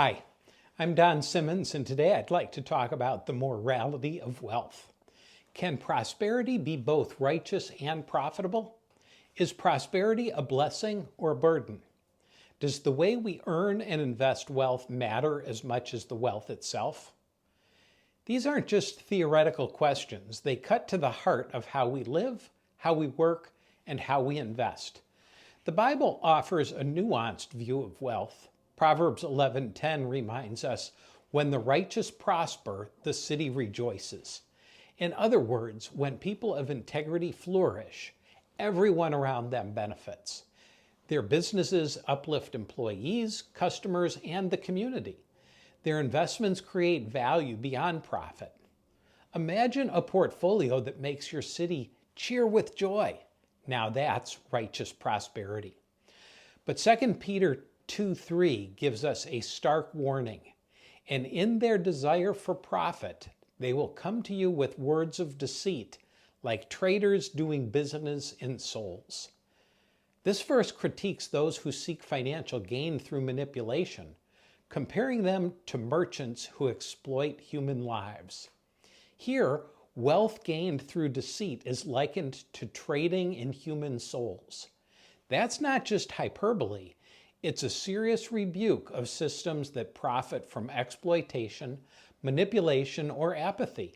Hi, I'm Don Simmons, and today I'd like to talk about the morality of wealth. Can prosperity be both righteous and profitable? Is prosperity a blessing or a burden? Does the way we earn and invest wealth matter as much as the wealth itself? These aren't just theoretical questions. They cut to the heart of how we live, how we work, and how we invest. The Bible offers a nuanced view of wealth. Proverbs 11:10 reminds us, "When the righteous prosper, the city rejoices." In other words, when people of integrity flourish, everyone around them benefits. Their businesses uplift employees, customers, and the community. Their investments create value beyond profit. Imagine a portfolio that makes your city cheer with joy. Now that's righteous prosperity. But 2 Peter 2:3 gives us a stark warning. "And in their desire for profit, they will come to you with words of deceit, like traders doing business in souls." This verse critiques those who seek financial gain through manipulation, comparing them to merchants who exploit human lives. Here, wealth gained through deceit is likened to trading in human souls. That's not just hyperbole. It's a serious rebuke of systems that profit from exploitation, manipulation, or apathy.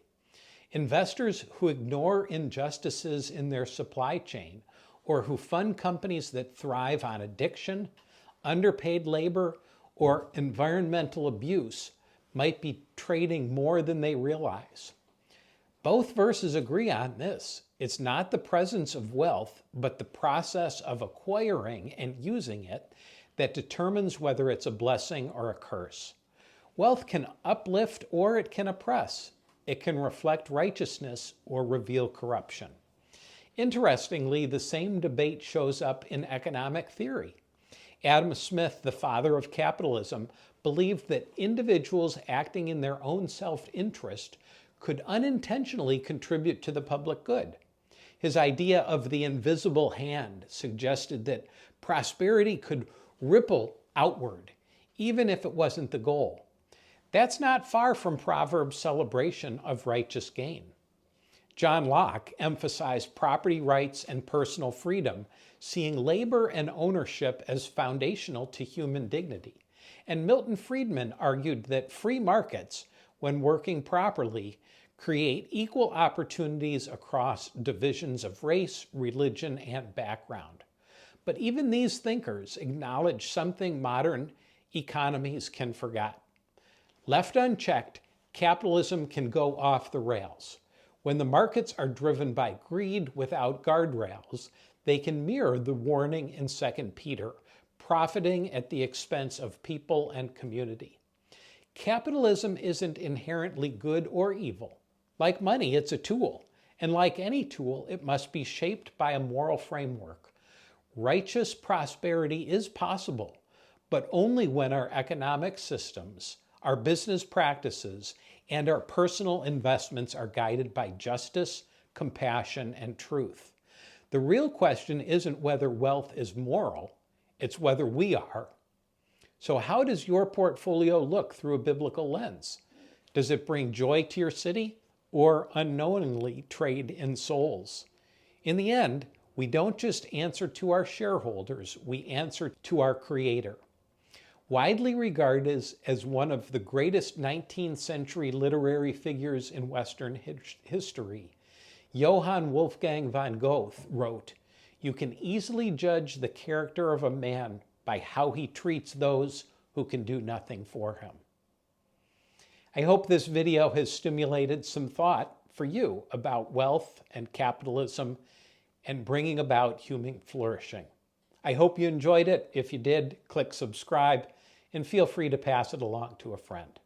Investors who ignore injustices in their supply chain or who fund companies that thrive on addiction, underpaid labor, or environmental abuse might be trading more than they realize. Both verses agree on this. It's not the presence of wealth, but the process of acquiring and using it that determines whether it's a blessing or a curse. Wealth can uplift or it can oppress. It can reflect righteousness or reveal corruption. Interestingly, the same debate shows up in economic theory. Adam Smith, the father of capitalism, believed that individuals acting in their own self-interest could unintentionally contribute to the public good. His idea of the invisible hand suggested that prosperity could ripple outward, even if it wasn't the goal. That's not far from Proverbs' celebration of righteous gain. John Locke emphasized property rights and personal freedom, seeing labor and ownership as foundational to human dignity. And Milton Friedman argued that free markets, when working properly, create equal opportunities across divisions of race, religion, and background. But even these thinkers acknowledge something modern economies can forget. Left unchecked, capitalism can go off the rails. When the markets are driven by greed without guardrails, they can mirror the warning in 2 Peter, profiting at the expense of people and community. Capitalism isn't inherently good or evil. Like money, it's a tool. And like any tool, it must be shaped by a moral framework. Righteous prosperity is possible, but only when our economic systems, our business practices, and our personal investments are guided by justice, compassion, and truth. The real question isn't whether wealth is moral, it's whether we are. So how does your portfolio look through a biblical lens? Does it bring joy to your city or unknowingly trade in souls? In the end, we don't just answer to our shareholders, we answer to our Creator. Widely regarded as one of the greatest 19th century literary figures in Western history, Johann Wolfgang von Goethe wrote, "You can easily judge the character of a man by how he treats those who can do nothing for him." I hope this video has stimulated some thought for you about wealth and capitalism and bringing about human flourishing. I hope you enjoyed it. If you did, click subscribe and feel free to pass it along to a friend.